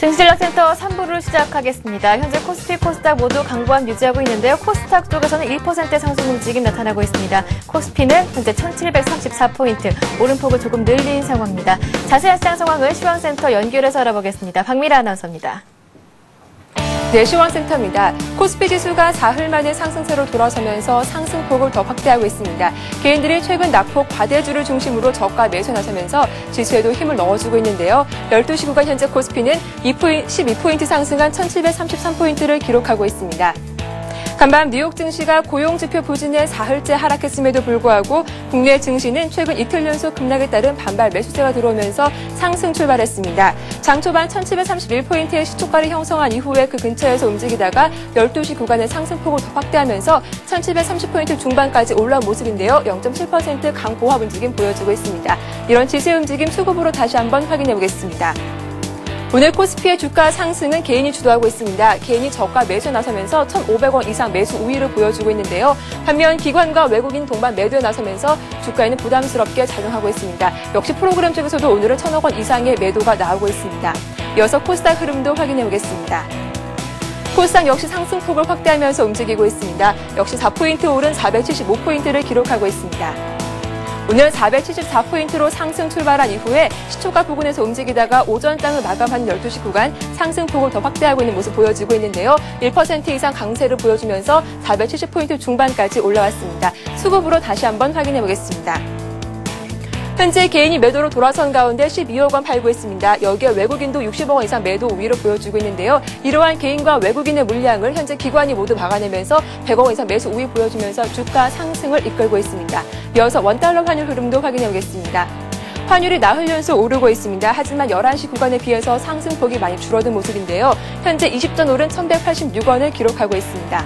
증시전략센터 3부를 시작하겠습니다. 현재 코스피, 코스닥 모두 강보합 유지하고 있는데요. 코스닥 쪽에서는 1% 상승 움직임 나타나고 있습니다. 코스피는 현재 1734포인트, 오름폭을 조금 늘린 상황입니다. 자세한 시장 상황을 시황센터 연결해서 알아보겠습니다. 박미라 아나운서입니다. 네, 시황센터입니다. 코스피 지수가 사흘 만에 상승세로 돌아서면서 상승폭을 더 확대하고 있습니다. 개인들이 최근 낙폭 과대주를 중심으로 저가 매수에 나서면서 지수에도 힘을 넣어주고 있는데요. 12시 구간 현재 코스피는 12포인트 상승한 1733포인트를 기록하고 있습니다. 간밤 뉴욕 증시가 고용지표 부진에 사흘째 하락했음에도 불구하고 국내 증시는 최근 이틀 연속 급락에 따른 반발 매수세가 들어오면서 상승 출발했습니다. 장 초반 1731포인트의 시초가를 형성한 이후에 그 근처에서 움직이다가 12시 구간의 상승폭을 더 확대하면서 1730포인트 중반까지 올라온 모습인데요. 0.7% 강보합 움직임 보여주고 있습니다. 이런 지수의 움직임 수급으로 다시 한번 확인해 보겠습니다. 오늘 코스피의 주가 상승은 개인이 주도하고 있습니다. 개인이 저가 매수에 나서면서 1,500원 이상 매수 우위를 보여주고 있는데요. 반면 기관과 외국인 동반 매도에 나서면서 주가에는 부담스럽게 작용하고 있습니다. 역시 프로그램 쪽에서도 오늘은 1,000억 원 이상의 매도가 나오고 있습니다. 이어서 코스닥 흐름도 확인해 보겠습니다. 코스닥 역시 상승폭을 확대하면서 움직이고 있습니다. 역시 4포인트 오른 475포인트를 기록하고 있습니다. 오늘 474포인트로 상승 출발한 이후에 시초가 부근에서 움직이다가 오전장을 마감하는 12시 구간 상승폭을 더 확대하고 있는 모습 보여지고 있는데요. 1% 이상 강세를 보여주면서 470포인트 중반까지 올라왔습니다. 수급으로 다시 한번 확인해 보겠습니다. 현재 개인이 매도로 돌아선 가운데 12억 원 팔고 있습니다. 여기에 외국인도 60억 원 이상 매도 우위를 보여주고 있는데요. 이러한 개인과 외국인의 물량을 현재 기관이 모두 막아내면서 100억 원 이상 매수 우위 보여주면서 주가 상승을 이끌고 있습니다. 이어서 원달러 환율 흐름도 확인해 보겠습니다. 환율이 나흘 연속 오르고 있습니다. 하지만 11시 구간에 비해서 상승폭이 많이 줄어든 모습인데요. 현재 20전 오른 1,186원을 기록하고 있습니다.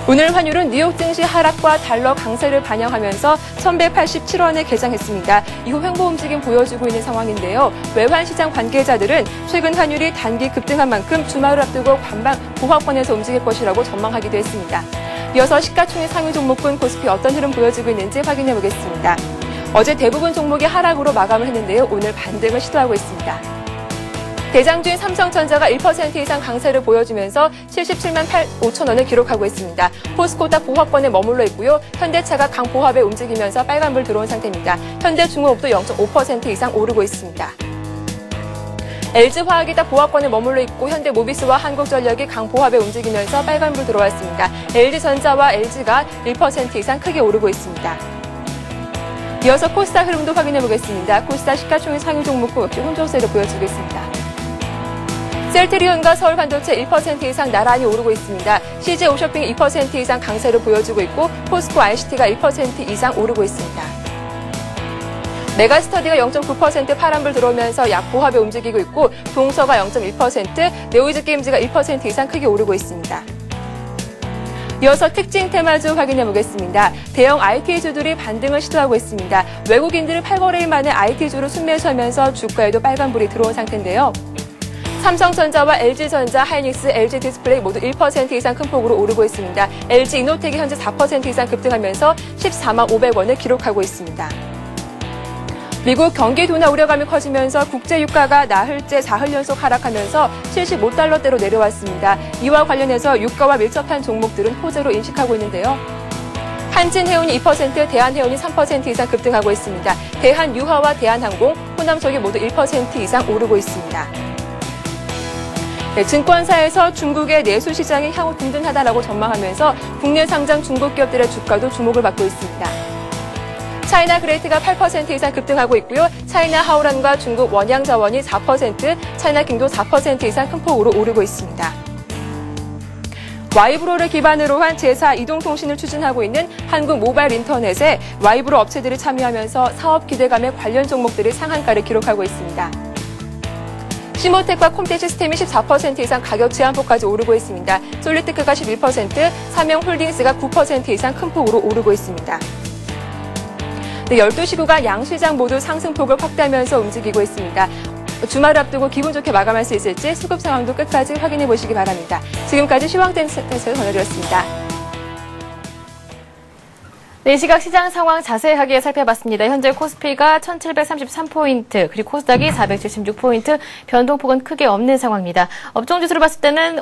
오늘 환율은 뉴욕 증시 하락과 달러 강세를 반영하면서 1,187원에 개장했습니다. 이후 횡보 움직임 보여주고 있는 상황인데요. 외환시장 관계자들은 최근 환율이 단기 급등한 만큼 주말을 앞두고 관방 보합권에서 움직일 것이라고 전망하기도 했습니다. 이어서 시가총액 상위 종목군 코스피 어떤 흐름 보여주고 있는지 확인해 보겠습니다. 어제 대부분 종목이 하락으로 마감을 했는데요. 오늘 반등을 시도하고 있습니다. 대장주인 삼성전자가 1% 이상 강세를 보여주면서 77만 5천원을 기록하고 있습니다. 포스코닥 보합권에 머물러 있고요. 현대차가 강보합에 움직이면서 빨간불 들어온 상태입니다. 현대중공업도 0.5% 이상 오르고 있습니다. LG화학이 딱 보합권에 머물러 있고 현대모비스와 한국전력이 강보합에 움직이면서 빨간불 들어왔습니다. LG전자와 LG가 1% 이상 크게 오르고 있습니다. 이어서 코스닥 흐름도 확인해 보겠습니다. 코스닥 시가총액 상위 종목군 역시 혼조세를 보여주고 있습니다. 셀트리온과 서울반도체 1% 이상 나란히 오르고 있습니다. CJ오쇼핑이 2% 이상 강세를 보여주고 있고 포스코 ICT가 1% 이상 오르고 있습니다. 메가스터디가 0.9% 파란불 들어오면서 약보합에 움직이고 있고 동서가 0.1%, 네오이즈게임즈가 1% 이상 크게 오르고 있습니다. 이어서 특징 테마주 확인해 보겠습니다. 대형 IT주들이 반등을 시도하고 있습니다. 외국인들이 8거래일 만에 IT주를 순매수하면서 주가에도 빨간불이 들어온 상태인데요. 삼성전자와 LG전자, 하이닉스, LG디스플레이 모두 1% 이상 큰 폭으로 오르고 있습니다. LG이노텍이 현재 4% 이상 급등하면서 14만 500원을 기록하고 있습니다. 미국 경기 둔화 우려감이 커지면서 국제유가가 나흘째 4흘 연속 하락하면서 75달러대로 내려왔습니다. 이와 관련해서 유가와 밀접한 종목들은 호재로 인식하고 있는데요. 한진해운이 2%, 대한해운이 3% 이상 급등하고 있습니다. 대한유화와 대한항공, 호남석이 모두 1% 이상 오르고 있습니다. 네, 증권사에서 중국의 내수 시장이 향후 든든하다라고 전망하면서 국내 상장 중국 기업들의 주가도 주목을 받고 있습니다. 차이나 그레이트가 8% 이상 급등하고 있고요. 차이나 하오란과 중국 원양자원이 4%, 차이나킹도 4% 이상 큰 폭으로 오르고 있습니다. 와이브로를 기반으로 한 제4 이동통신을 추진하고 있는 한국모바일인터넷에 와이브로 업체들이 참여하면서 사업 기대감에 관련 종목들이 상한가를 기록하고 있습니다. 시모텍과 콤테 시스템이 14% 이상 가격 제한폭까지 오르고 있습니다. 솔리테크가 11%, 삼영홀딩스가 9% 이상 큰 폭으로 오르고 있습니다. 네, 12시 구간 양시장 모두 상승폭을 확대하면서 움직이고 있습니다. 주말을 앞두고 기분 좋게 마감할 수 있을지 수급 상황도 끝까지 확인해 보시기 바랍니다. 지금까지 시황센터에서 전해드렸습니다. 네, 이 시각 시장 상황 자세하게 살펴봤습니다. 현재 코스피가 1733포인트, 그리고 코스닥이 476포인트, 변동폭은 크게 없는 상황입니다. 업종지수로 봤을 때는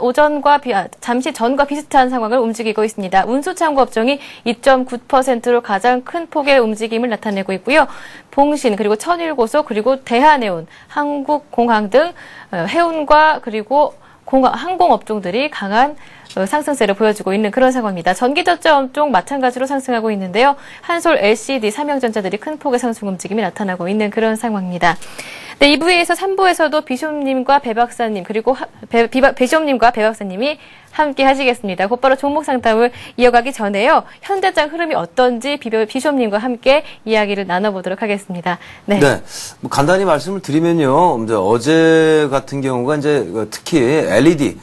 잠시 전과 비슷한 상황을 움직이고 있습니다. 운수창고 업종이 2.9%로 가장 큰 폭의 움직임을 나타내고 있고요. 봉신, 그리고 천일고속, 그리고 대한해운, 한국공항 등 해운과 그리고 항공 업종들이 강한 상승세를 보여주고 있는 그런 상황입니다. 전기전자 업종 마찬가지로 상승하고 있는데요. 한솔, LCD, 삼형전자들이 큰 폭의 상승 움직임이 나타나고 있는 그런 상황입니다. 네, 2부에서 3부에서도 비숍님과 배 박사님 그리고 비숍님과 배 박사님이 함께 하시겠습니다. 곧바로 종목 상담을 이어가기 전에요. 현대장 흐름이 어떤지 비숍님과 함께 이야기를 나눠보도록 하겠습니다. 네. 뭐 간단히 말씀을 드리면요. 이제 어제 같은 경우가 이제 특히 LED,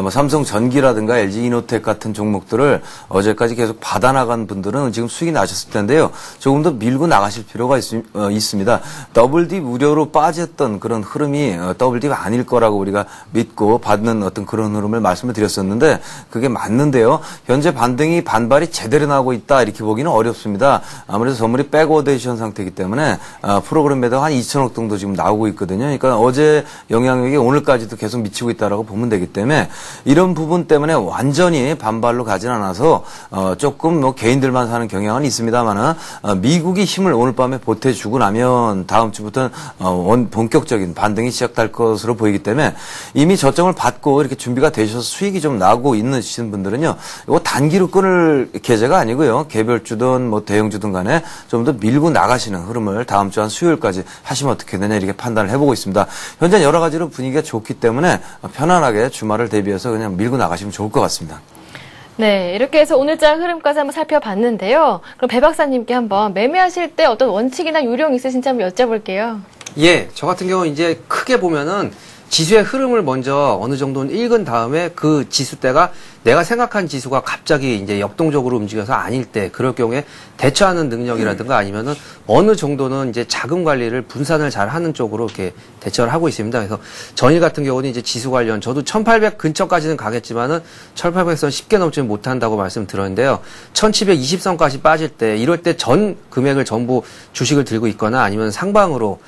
뭐 삼성 전기라든가 LG 이노텍 같은 종목들을 어제까지 계속 받아나간 분들은 지금 수익이 나셨을 텐데요. 조금 더 밀고 나가실 필요가 있습니다. 더블 딥 우려로 빠졌던 그런 흐름이 더블 딥 아닐 거라고 우리가 믿고 받는 어떤 그런 흐름을 말씀을 드렸었는데 그게 맞는데요. 현재 반발이 제대로 나오고 있다 이렇게 보기는 어렵습니다. 아무래도 선물이 백오데이션 상태이기 때문에 프로그램 매도가 한 2천억 정도 지금 나오고 있거든요. 그러니까 어제 영향력이 오늘까지도 계속 미치고 있다라고 보면 되기 때문에 이런 부분 때문에 완전히 반발로 가진 않아서 조금 뭐 개인들만 사는 경향은 있습니다만은 미국이 힘을 오늘 밤에 보태주고 나면 다음 주부터는 본격적인 반등이 시작될 것으로 보이기 때문에 이미 저점을 받고 이렇게 준비가 되셔서 수익이 좀 나고 있으신 분들은요, 이거 단기로 끊을 계제가 아니고요, 개별주든 뭐 대형주든 간에 좀 더 밀고 나가시는 흐름을 다음 주 한 수요일까지 하시면 어떻게 되냐 이렇게 판단을 해보고 있습니다. 현재 여러 가지로 분위기가 좋기 때문에 편안하게 주말을 대비해서 그냥 밀고 나가시면 좋을 것 같습니다. 네, 이렇게 해서 오늘장 흐름까지 한번 살펴봤는데요. 그럼 배 박사님께 한번 매매하실 때 어떤 원칙이나 요령 있으신지 한번 여쭤볼게요. 예, 저 같은 경우 이제 크게 보면은 지수의 흐름을 먼저 어느 정도는 읽은 다음에 그 지수대가 내가 생각한 지수가 갑자기 이제 역동적으로 움직여서 아닐 때, 그럴 경우에 대처하는 능력이라든가 아니면은 어느 정도는 이제 자금 관리를 분산을 잘 하는 쪽으로 이렇게 대처를 하고 있습니다. 그래서 전일 같은 경우는 이제 지수 관련, 저도 1800 근처까지는 가겠지만은 1800선 쉽게 넘지는 못한다고 말씀드렸는데요. 1720선까지 빠질 때, 이럴 때 전 금액을 전부 주식을 들고 있거나 아니면 상방으로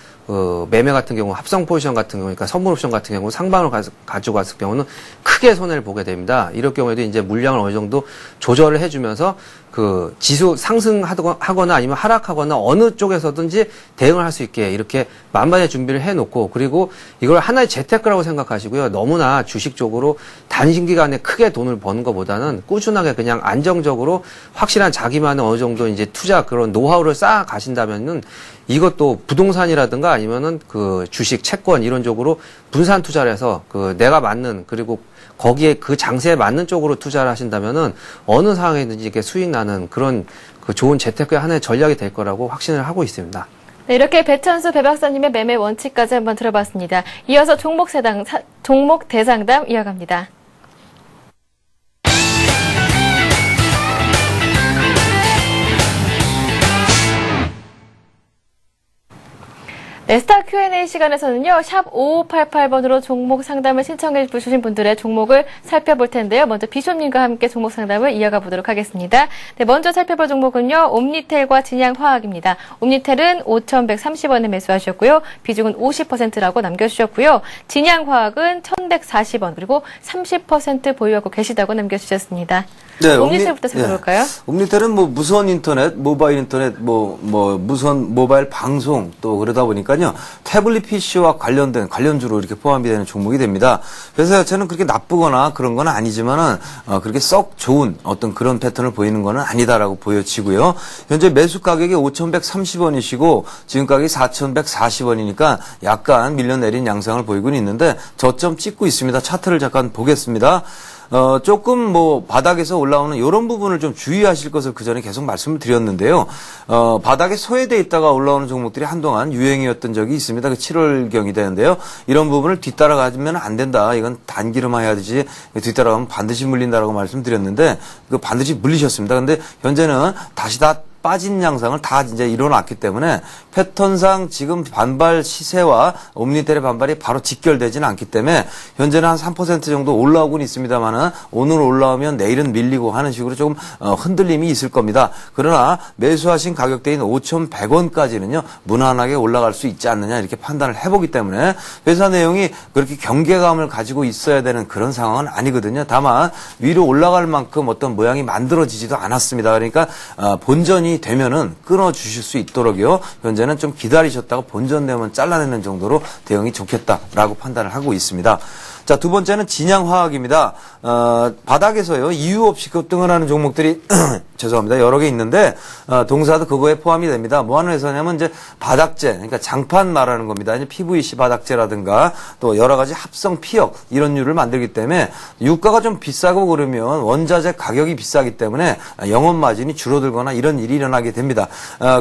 매매 같은 경우, 합성 포지션 같은 경우, 그러니까 선물 옵션 같은 경우 상방으로 가지고 갔을 경우는 크게 손해를 보게 됩니다. 이럴 경우에도 이제 물량을 어느 정도 조절을 해주면서 그 지수 상승하거나 아니면 하락하거나 어느 쪽에서든지 대응을 할 수 있게 이렇게 만반의 준비를 해놓고, 그리고 이걸 하나의 재테크라고 생각하시고요. 너무나 주식 쪽으로 단기간에 크게 돈을 버는 것보다는 꾸준하게 그냥 안정적으로 확실한 자기만의 어느 정도 이제 투자 그런 노하우를 쌓아 가신다면은 이것도 부동산이라든가 아니면은 그 주식, 채권 이런 쪽으로 분산 투자를 해서 그 내가 맞는, 그리고 거기에 그 장세에 맞는 쪽으로 투자를 하신다면은 어느 상황이든지 이렇게 수익 나는 그런 그 좋은 재테크의 하나의 전략이 될 거라고 확신을 하고 있습니다. 네, 이렇게 배천수 배 박사님의 매매 원칙까지 한번 들어봤습니다. 이어서 종목 대상담 이어갑니다. 네, 스타 Q&A 시간에서는요, 샵 5588번으로 종목 상담을 신청해 주신 분들의 종목을 살펴볼 텐데요. 먼저 비숍님과 함께 종목 상담을 이어가 보도록 하겠습니다. 네, 먼저 살펴볼 종목은요, 옴니텔과 진양화학입니다. 옴니텔은 5,130원에 매수하셨고요. 비중은 50%라고 남겨주셨고요. 진양화학은 1,140원, 그리고 30% 보유하고 계시다고 남겨주셨습니다. 네, 옴니텔부터 살펴볼까요? 네. 옴니텔은 뭐 무선 인터넷, 모바일 인터넷, 무선 모바일 방송 또 그러다 보니까요, 태블릿 PC와 관련주로 이렇게 포함이 되는 종목이 됩니다. 그래서 자체는 그렇게 나쁘거나 그런 건 아니지만은 그렇게 썩 좋은 어떤 그런 패턴을 보이는 건 아니다라고 보여지고요. 현재 매수 가격이 5,130원이시고 지금 가격이 4,140원이니까 약간 밀려 내린 양상을 보이고는 있는데 저점 찍고 있습니다. 차트를 잠깐 보겠습니다. 조금 뭐 바닥에서 올라오는 이런 부분을 좀 주의하실 것을 그 전에 계속 말씀을 드렸는데요. 바닥에 소외돼 있다가 올라오는 종목들이 한동안 유행이었던 적이 있습니다. 그 7월경이 되는데요. 이런 부분을 뒤따라가면 안 된다. 이건 단기로만 해야 되지 뒤따라가면 반드시 물린다라고 말씀드렸는데 그 반드시 물리셨습니다. 근데 현재는 다시 다 빠진 양상을 다 이제 일어났기 때문에 패턴상 지금 반발 시세와 옴니텔의 반발이 바로 직결되지는 않기 때문에 현재는 한 3% 정도 올라오고는 있습니다만은 오늘 올라오면 내일은 밀리고 하는 식으로 조금 흔들림이 있을 겁니다. 그러나 매수하신 가격대인 5,100원까지는요 무난하게 올라갈 수 있지 않느냐 이렇게 판단을 해보기 때문에 회사 내용이 그렇게 경계감을 가지고 있어야 되는 그런 상황은 아니거든요. 다만 위로 올라갈 만큼 어떤 모양이 만들어지지도 않았습니다. 그러니까 본전이 되면은 끊어주실 수 있도록요 현재는 좀 기다리셨다가 본전되면 잘라내는 정도로 대응이 좋겠다라고 판단을 하고 있습니다. 자, 두 번째는 진양화학입니다. 바닥에서요, 이유 없이 급등을 하는 종목들이, 죄송합니다. 여러 개 있는데, 동사도 그거에 포함이 됩니다. 뭐 하는 회사냐면, 이제, 바닥재, 그러니까 장판 말하는 겁니다. 이제 PVC 바닥재라든가, 또 여러 가지 합성 피혁, 이런 류를 만들기 때문에, 유가가 좀 비싸고 그러면, 원자재 가격이 비싸기 때문에, 영업 마진이 줄어들거나 이런 일이 일어나게 됩니다.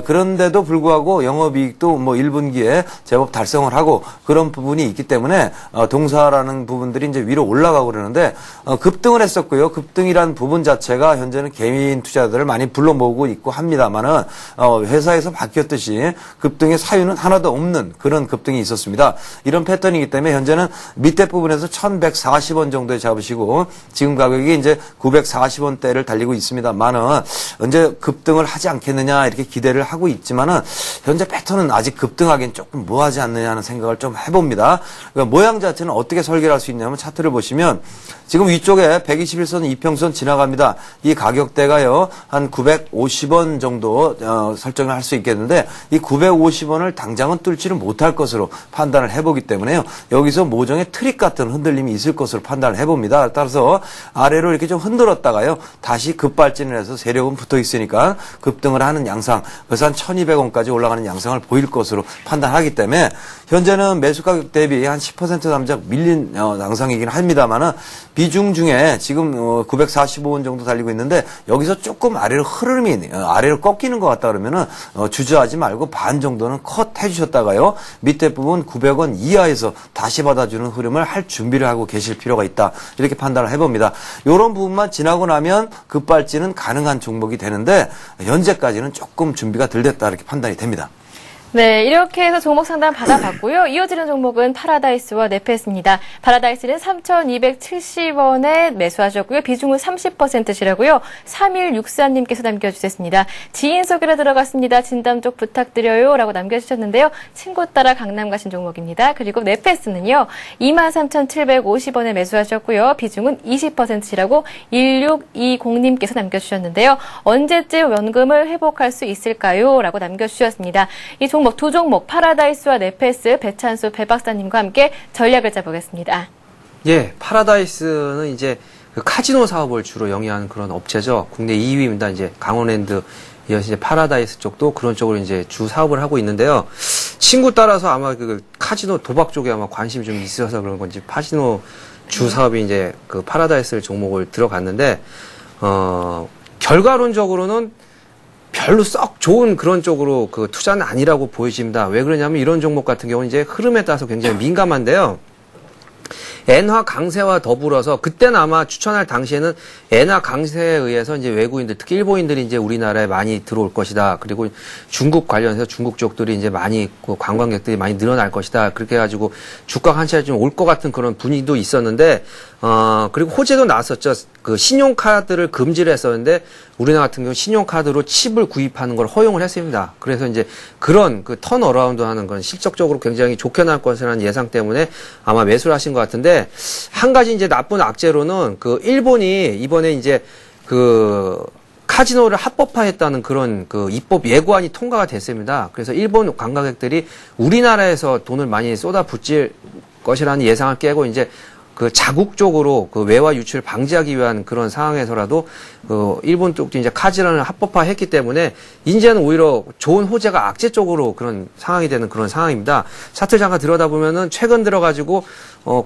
그런데도 불구하고, 영업이익도 뭐 1분기에 제법 달성을 하고, 그런 부분이 있기 때문에, 동사라는 부분들이 이제 위로 올라가고 그러는데 급등을 했었고요. 급등이란 부분 자체가 현재는 개인 투자자들을 많이 불러 모으고 있고 합니다만은 회사에서 바뀌었듯이 급등의 사유는 하나도 없는 그런 급등이 있었습니다. 이런 패턴이기 때문에 현재는 밑에 부분에서 1,140원 정도에 잡으시고 지금 가격이 이제 940원대를 달리고 있습니다만은 언제 급등을 하지 않겠느냐 이렇게 기대를 하고 있지만은 현재 패턴은 아직 급등하기엔 조금 뭐하지 않느냐 하는 생각을 좀 해봅니다. 그러니까 모양 자체는 어떻게 설계할 수 있냐면 차트를 보시면 지금 위쪽에 121선 이평선 지나갑니다. 이 가격대가요 한 950원 정도 설정을 할 수 있겠는데 이 950원을 당장은 뚫지를 못할 것으로 판단을 해보기 때문에요. 여기서 모종의 트릭 같은 흔들림이 있을 것으로 판단을 해봅니다. 따라서 아래로 이렇게 좀 흔들었다가요 다시 급발진을 해서 세력은 붙어 있으니까 급등을 하는 양상, 그래서 한 1,200원까지 올라가는 양상을 보일 것으로 판단하기 때문에 현재는 매수 가격 대비 한 10% 남작 밀린 양상이긴 합니다만은 비중 중에 지금 945원 정도 달리고 있는데 여기서 조금 아래로 흐름이 아래로 꺾이는 것 같다 그러면은 주저하지 말고 반 정도는 컷 해주셨다가요 밑에 부분 900원 이하에서 다시 받아주는 흐름을 할 준비를 하고 계실 필요가 있다 이렇게 판단을 해봅니다. 이런 부분만 지나고 나면 급발진은 가능한 종목이 되는데 현재까지는 조금 준비가 덜 됐다 이렇게 판단이 됩니다. 네, 이렇게 해서 종목 상담 받아봤고요. 이어지는 종목은 파라다이스와 네페스입니다. 파라다이스는 3,270원에 매수하셨고요. 비중은 30%시라고요. 3164님께서 남겨주셨습니다. 지인 소개로 들어갔습니다. 진담 쪽 부탁드려요. 라고 남겨주셨는데요. 친구 따라 강남 가신 종목입니다. 그리고 네페스는요. 23,750원에 매수하셨고요. 비중은 20%시라고 1620님께서 남겨주셨는데요. 언제쯤 원금을 회복할 수 있을까요? 라고 남겨주셨습니다. 이 두 종목 파라다이스와 네페스 배찬수 배 박사님과 함께 전략을 짜보겠습니다. 예, 파라다이스는 이제 그 카지노 사업을 주로 영위하는 그런 업체죠. 국내 2위입니다. 이제 강원랜드 이어서 이제 파라다이스 쪽도 그런 쪽으로 이제 주 사업을 하고 있는데요. 친구 따라서 아마 그 카지노 도박 쪽에 아마 관심이 좀 있어서 그런 건지 카지노 주 사업이 이제 그 파라다이스 종목을 들어갔는데 결과론적으로는 별로 썩 좋은 그런 쪽으로 그 투자는 아니라고 보여집니다. 왜 그러냐면 이런 종목 같은 경우는 이제 흐름에 따라서 굉장히 민감한데요. 엔화 강세와 더불어서 그때는 아마 추천할 당시에는 엔화 강세에 의해서 이제 외국인들 특히 일본인들이 이제 우리나라에 많이 들어올 것이다. 그리고 중국 관련해서 중국 쪽들이 이제 많이 관광객들이 많이 늘어날 것이다. 그렇게 해가지고 주가 한차례 좀 올 것 같은 그런 분위기도 있었는데 그리고 호재도 나왔었죠. 그 신용카드를 금지를 했었는데 우리나라 같은 경우 신용카드로 칩을 구입하는 걸 허용을 했습니다. 그래서 이제 그런 그 턴어라운드 하는 건 실적적으로 굉장히 좋게 나올 것이라는 예상 때문에 아마 매수를 하신 것 같은데 한 가지 이제 나쁜 악재로는 그 일본이 이번에 이제 그 카지노를 합법화했다는 그런 그 입법 예고안이 통과가 됐습니다. 그래서 일본 관광객들이 우리나라에서 돈을 많이 쏟아붓질 것이라는 예상을 깨고 이제 그 자국적으로 그 외화 유출을 방지하기 위한 그런 상황에서라도 그 일본 쪽도 이제 카지노를 합법화했기 때문에 이제는 오히려 좋은 호재가 악재 쪽으로 그런 상황이 되는 그런 상황입니다. 차트 잠깐 들여다보면은 최근 들어가지고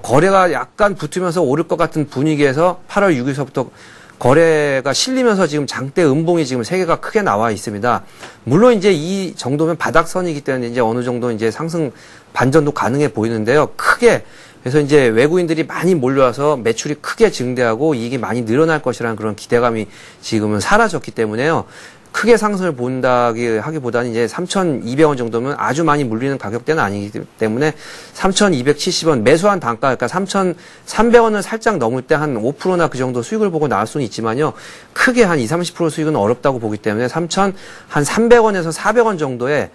거래가 약간 붙으면서 오를 것 같은 분위기에서 8월 6일서부터 거래가 실리면서 지금 장대 음봉이 지금 3개가 크게 나와 있습니다. 물론 이제 이 정도면 바닥선이기 때문에 이제 어느 정도 이제 상승 반전도 가능해 보이는데요. 크게 그래서 이제 외국인들이 많이 몰려와서 매출이 크게 증대하고 이익이 많이 늘어날 것이라는 그런 기대감이 지금은 사라졌기 때문에요. 크게 상승을 본다기 하기보다는 이제 3,200원 정도면 아주 많이 물리는 가격대는 아니기 때문에 3,270원 매수한 단가 그러니까 3,300원을 살짝 넘을 때 한 5%나 그 정도 수익을 보고 나올 수는 있지만요. 크게 한 20-30% 수익은 어렵다고 보기 때문에 3,300원에서 400원 정도의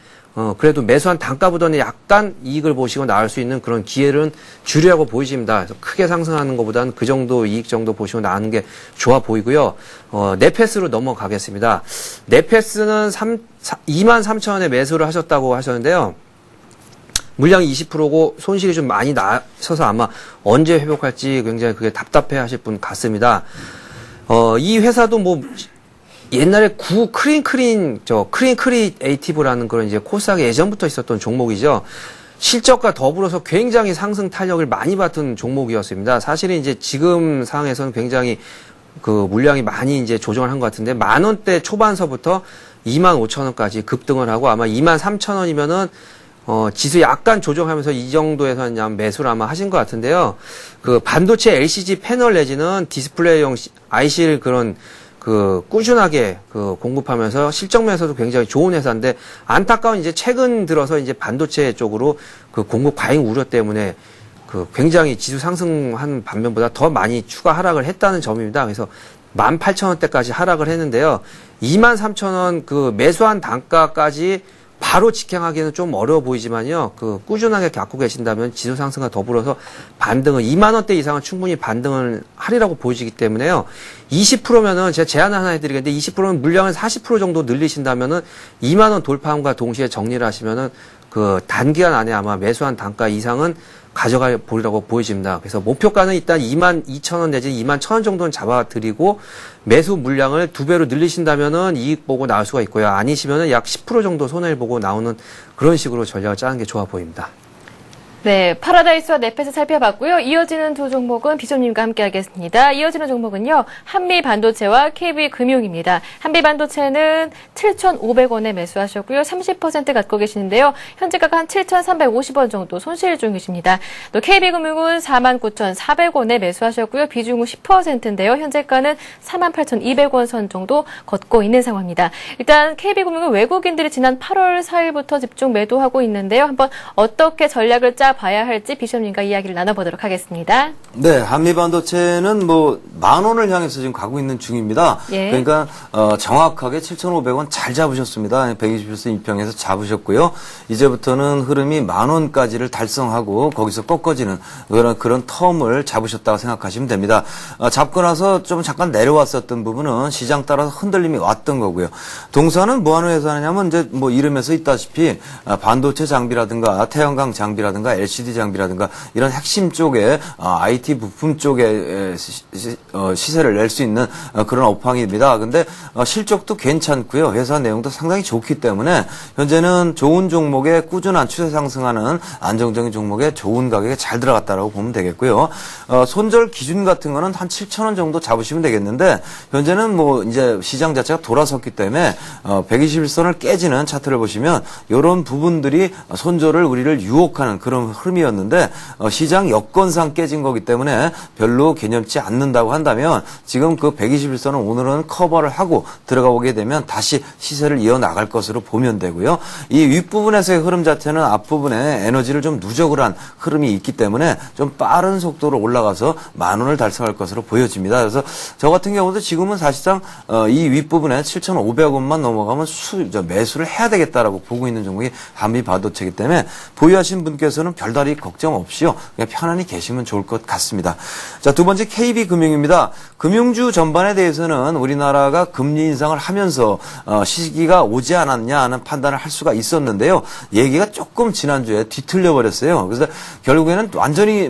그래도 매수한 단가보다는 약간 이익을 보시고 나올 수 있는 그런 기회는 주류하고 보이집니다. 그래서 크게 상승하는 것보다는 그 정도 이익 정도 보시고 나오는 게 좋아 보이고요. 네페스로 넘어가겠습니다. 네페스는 23,000원에 매수를 하셨다고 하셨는데요. 물량이 20%고 손실이 좀 많이 나셔서 아마 언제 회복할지 굉장히 그게 답답해 하실 분 같습니다. 이 회사도 뭐 옛날에 크리에이티브라는 그런 이제 코스닥에 예전부터 있었던 종목이죠. 실적과 더불어서 굉장히 상승 탄력을 많이 받은 종목이었습니다. 사실은 이제 지금 상황에서는 굉장히 그 물량이 많이 이제 조정을 한 것 같은데 10,000원대 초반서부터 25,000원까지 급등을 하고 아마 23,000원이면은 지수 약간 조정하면서 이 정도에서 그냥 매수를 아마 하신 것 같은데요. 그 반도체 LCD 패널 내지는 디스플레이용 IC를 꾸준하게 공급하면서 실적면에서도 굉장히 좋은 회사인데 안타까운 이제 최근 들어서 이제 반도체 쪽으로 그 공급 과잉 우려 때문에 굉장히 지수 상승한 반면보다 더 많이 추가 하락을 했다는 점입니다. 그래서 18,000원대까지 하락을 했는데요. 23,000원 그 매수한 단가까지 바로 직행하기에는 좀 어려워 보이지만요. 꾸준하게 갖고 계신다면 지수 상승과 더불어서 반등은 20,000원대 이상은 충분히 반등을 하리라고 보이시기 때문에요. 20%면은 제가 제안 하나 해드리겠는데 20%는 물량을 40% 정도 늘리신다면은 20,000원 돌파함과 동시에 정리를 하시면은 단기간 안에 아마 매수한 단가 이상은 가져가 보리라고 보여집니다. 그래서 목표가는 일단 22,000원 내지 21,000원 정도는 잡아드리고 매수 물량을 2배로 늘리신다면은 이익 보고 나올 수가 있고요. 아니시면은 약 10% 정도 손해를 보고 나오는 그런 식으로 전략을 짜는 게 좋아 보입니다. 네, 파라다이스와 네페스 살펴봤고요. 이어지는 두 종목은 비숍님과 함께하겠습니다. 이어지는 종목은요, 한미반도체와 KB금융입니다. 한미반도체는 7,500원에 매수하셨고요. 30% 갖고 계시는데요. 현재가가 한 7,350원 정도 손실 중이십니다. 또 KB금융은 49,400원에 매수하셨고요. 비중은 10%인데요. 현재가는 48,200원 선 정도 걷고 있는 상황입니다. 일단 KB금융은 외국인들이 지난 8월 4일부터 집중 매도하고 있는데요. 한번 어떻게 전략을 봐야 할지 비숍님과 이야기를 나눠보도록 하겠습니다. 네, 한미반도체는 뭐 10,000원을 향해서 지금 가고 있는 중입니다. 예. 그러니까 정확하게 7,500원 잘 잡으셨습니다. 121선 입평에서 잡으셨고요. 이제부터는 흐름이 10,000원까지를 달성하고 거기서 꺾어지는 그런 텀을 잡으셨다고 생각하시면 됩니다. 잡고 나서 좀 잠깐 내려왔었던 부분은 시장 따라서 흔들림이 왔던 거고요. 동사는 뭐 하는 회사냐면 이제 뭐 이름에서 있다시피 반도체 장비라든가 태양광 장비라든가 LCD 장비라든가 이런 핵심 쪽에 IT 부품 쪽에 시세를 낼 수 있는 그런 업황입니다. 근데 실적도 괜찮고요. 회사 내용도 상당히 좋기 때문에 현재는 좋은 종목에 꾸준한 추세 상승하는 안정적인 종목에 좋은 가격에 잘 들어갔다라고 보면 되겠고요. 손절 기준 같은 거는 한 7,000원 정도 잡으시면 되겠는데 현재는 뭐 이제 시장 자체가 돌아섰기 때문에 121선을 깨지는 차트를 보시면 이런 부분들이 손절을 우리를 유혹하는 그런 흐름이었는데 시장 여건상 깨진 거기 때문에 별로 개념치 않는다고 한다면 지금 그 121선은 오늘은 커버를 하고 들어가 오게 되면 다시 시세를 이어나갈 것으로 보면 되고요. 이 윗부분에서의 흐름 자체는 앞부분에 에너지를 좀 누적을 한 흐름이 있기 때문에 좀 빠른 속도로 올라가서 10,000원을 달성할 것으로 보여집니다. 그래서 저 같은 경우도 지금은 사실상 이 윗부분에 7,500원만 넘어가면 매수를 해야 되겠다라고 보고 있는 종목이 한미반도체이기 때문에 보유하신 분께서는 별다리 걱정 없이요. 그냥 편안히 계시면 좋을 것 같습니다. 자, 두 번째 KB금융입니다. 금융주 전반에 대해서는 우리나라가 금리 인상을 하면서 시기가 오지 않았냐 하는 판단을 할 수가 있었는데요. 얘기가 조금 지난주에 뒤틀려 버렸어요. 그래서 결국에는 완전히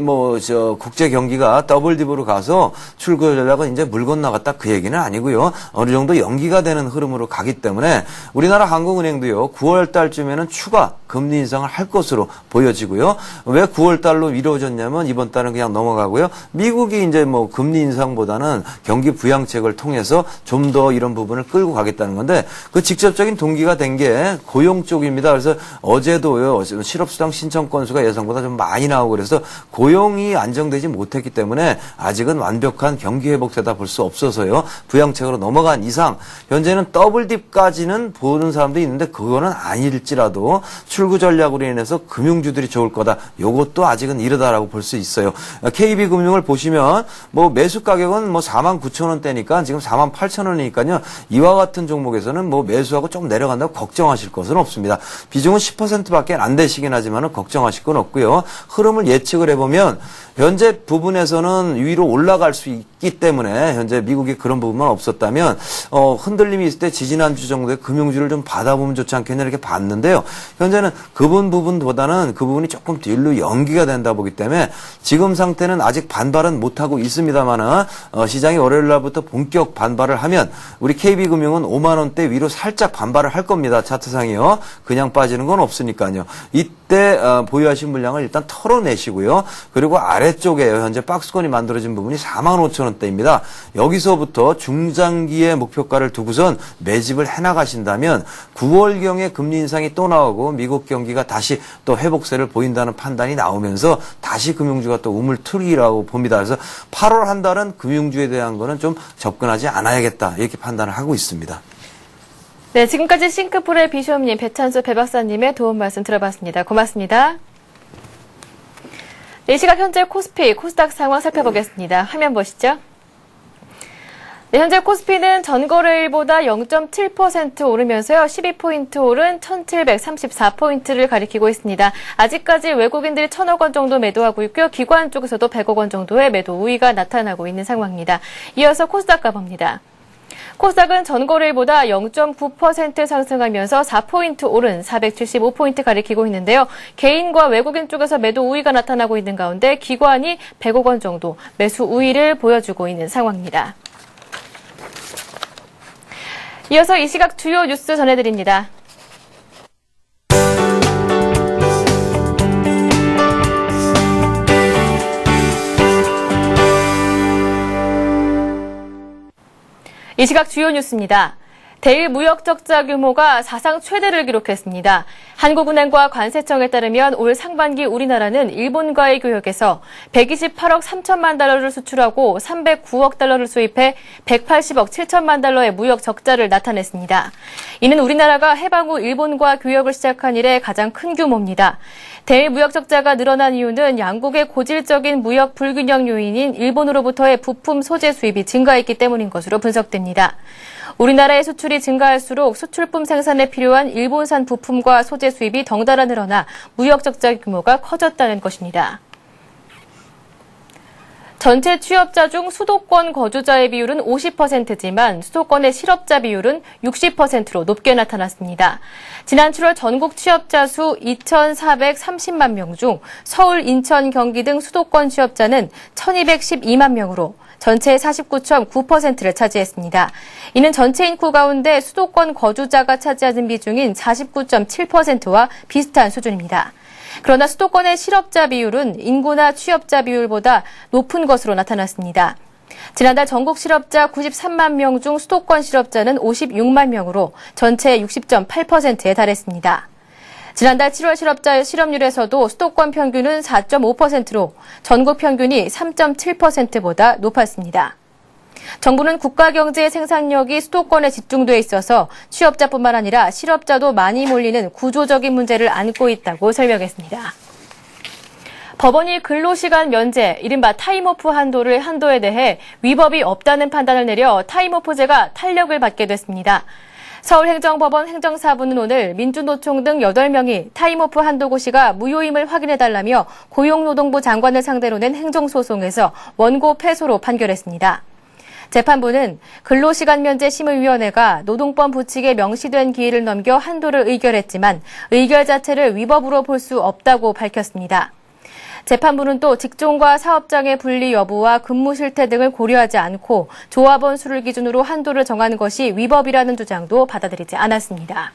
국제 경기가 더블 딥으로 가서 출구 전략은 이제 물 건너갔다 그 얘기는 아니고요. 어느 정도 연기가 되는 흐름으로 가기 때문에 우리나라 한국은행도요. 9월 달쯤에는 추가 금리 인상을 할 것으로 보여지고요. 왜 9월 달로 미뤄졌냐면 이번 달은 그냥 넘어가고요. 미국이 이제 뭐 금리 인상보다는 경기 부양책을 통해서 좀 더 이런 부분을 끌고 가겠다는 건데 그 직접적인 동기가 된 게 고용 쪽입니다. 그래서 어제도요. 실업수당 신청 건수가 예상보다 좀 많이 나오고 그래서 고용이 안정되지 못했기 때문에 아직은 완벽한 경기 회복세다 볼 수 없어서요. 부양책으로 넘어간 이상 현재는 더블딥까지는 보는 사람도 있는데 그거는 아닐지라도 출구 전략으로 인해서 금융주들이 좋을 거다. 요것도 아직은 이르다라고 볼 수 있어요. KB금융을 보시면 뭐 매수 가격은 뭐 49,000원대니까 지금 48,000원이니까요. 이와 같은 종목에서는 뭐 매수하고 좀 내려간다고 걱정하실 것은 없습니다. 비중은 10%밖에 안 되시긴 하지만 걱정하실 건 없고요. 흐름을 예측을 해보면 현재 부분에서는 위로 올라갈 수 있기 때문에 현재 미국이 그런 부분만 없었다면 흔들림이 있을 때 지지난주 정도의 금융주를 좀 받아보면 좋지 않겠냐 이렇게 봤는데요. 현재는 그 부분보다는 그 부분이 조금 뒤로 연기가 된다 보기 때문에 지금 상태는 아직 반발은 못하고 있습니다만은 시장이 월요일 날부터 본격 반발을 하면 우리 KB금융은 5만 원대 위로 살짝 반발을 할 겁니다. 차트상이요. 그냥 빠지는 건 없으니까요. 이때 보유하신 물량을 일단 털어내시고요. 그리고 아래쪽에요. 현재 박스권이 만들어진 부분이 45,000원대입니다. 여기서부터 중장기의 목표가를 두고선 매집을 해나가신다면 9월경에 금리 인상이 또 나오고 미국 경기가 다시 또 회복세를 보인다는 판단이 나오면서 다시 금융주가 또 우물투리라고 봅니다. 그래서 8월 한 달은 금융주에 대한 거는 좀 접근하지 않아야겠다 이렇게 판단을 하고 있습니다. 네, 지금까지 싱크풀의 비숍님, 배찬수 배박사님의 도움 말씀 들어봤습니다. 고맙습니다. 네, 이 시각 현재 코스피, 코스닥 상황 살펴보겠습니다. 화면 보시죠. 네, 현재 코스피는 전거래일보다 0.7% 오르면서요. 12포인트 오른 1734포인트를 가리키고 있습니다. 아직까지 외국인들이 1,000억 원 정도 매도하고 있고요. 기관 쪽에서도 100억 원 정도의 매도 우위가 나타나고 있는 상황입니다. 이어서 코스닥 가봅니다. 코스닥은 전거래일보다 0.9% 상승하면서 4포인트 오른 475포인트 가리키고 있는데요. 개인과 외국인 쪽에서 매도 우위가 나타나고 있는 가운데 기관이 100억 원 정도 매수 우위를 보여주고 있는 상황입니다. 이어서 이 시각 주요 뉴스 전해드립니다. 이 시각 주요 뉴스입니다. 대일 무역 적자 규모가 사상 최대를 기록했습니다. 한국은행과 관세청에 따르면 올 상반기 우리나라는 일본과의 교역에서 128억 3천만 달러를 수출하고 309억 달러를 수입해 180억 7천만 달러의 무역 적자를 나타냈습니다. 이는 우리나라가 해방 후 일본과 교역을 시작한 이래 가장 큰 규모입니다. 대일 무역 적자가 늘어난 이유는 양국의 고질적인 무역 불균형 요인인 일본으로부터의 부품 소재 수입이 증가했기 때문인 것으로 분석됩니다. 우리나라의 수출이 증가할수록 수출품 생산에 필요한 일본산 부품과 소재 수입이 덩달아 늘어나 무역 적자 규모가 커졌다는 것입니다. 전체 취업자 중 수도권 거주자의 비율은 50%지만 수도권의 실업자 비율은 60%로 높게 나타났습니다. 지난 7월 전국 취업자 수 2,430만 명 중 서울, 인천, 경기 등 수도권 취업자는 1,212만 명으로 전체의 49.9%를 차지했습니다. 이는 전체 인구 가운데 수도권 거주자가 차지하는 비중인 49.7%와 비슷한 수준입니다. 그러나 수도권의 실업자 비율은 인구나 취업자 비율보다 높은 것으로 나타났습니다. 지난달 전국 실업자 93만 명 중 수도권 실업자는 56만 명으로 전체의 60.8%에 달했습니다. 지난달 7월 실업자의 실업률에서도 수도권 평균은 4.5%로 전국 평균이 3.7%보다 높았습니다. 정부는 국가 경제의 생산력이 수도권에 집중돼 있어서 취업자뿐만 아니라 실업자도 많이 몰리는 구조적인 문제를 안고 있다고 설명했습니다. 법원이 근로시간 면제, 이른바 타임오프 한도에 대해 위법이 없다는 판단을 내려 타임오프제가 탄력을 받게 됐습니다. 서울행정법원 행정사부는 오늘 민주노총 등 8명이 타임오프 한도 고시가 무효임을 확인해달라며 고용노동부 장관을 상대로 낸 행정소송에서 원고 패소로 판결했습니다. 재판부는 근로시간 면제 심의위원회가 노동법 부칙에 명시된 기일을 넘겨 한도를 의결했지만 의결 자체를 위법으로 볼 수 없다고 밝혔습니다. 재판부는 또 직종과 사업장의 분리 여부와 근무 실태 등을 고려하지 않고 조합원 수를 기준으로 한도를 정하는 것이 위법이라는 주장도 받아들이지 않았습니다.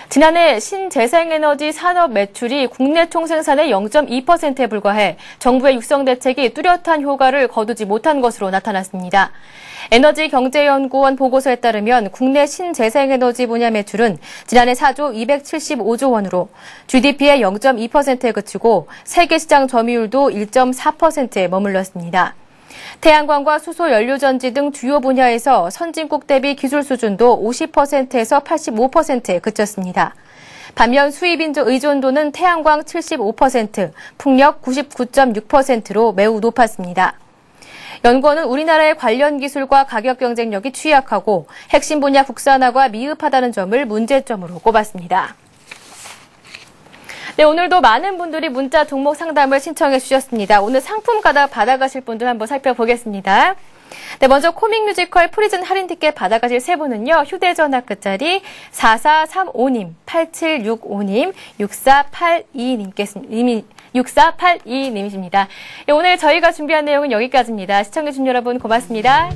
지난해 신재생에너지 산업 매출이 국내 총생산의 0.2%에 불과해 정부의 육성 대책이 뚜렷한 효과를 거두지 못한 것으로 나타났습니다. 에너지경제연구원 보고서에 따르면 국내 신재생에너지 분야 매출은 지난해 4조 275조 원으로 GDP의 0.2%에 그치고 세계 시장 점유율도 1.4%에 머물렀습니다. 태양광과 수소 연료전지 등 주요 분야에서 선진국 대비 기술 수준도 50%에서 85%에 그쳤습니다. 반면 수입 의존도는 태양광 75%, 풍력 99.6%로 매우 높았습니다. 연구원은 우리나라의 관련 기술과 가격 경쟁력이 취약하고 핵심 분야 국산화가 미흡하다는 점을 문제점으로 꼽았습니다. 네, 오늘도 많은 분들이 문자 종목 상담을 신청해 주셨습니다. 오늘 상품 받아가실 분들 한번 살펴보겠습니다. 네, 먼저 코믹 뮤지컬 프리즌 할인 티켓 받아가실 세 분은요. 휴대전화 끝자리 4435님, 8765님, 6482님이십니다. 네, 오늘 저희가 준비한 내용은 여기까지입니다. 시청해주신 여러분 고맙습니다.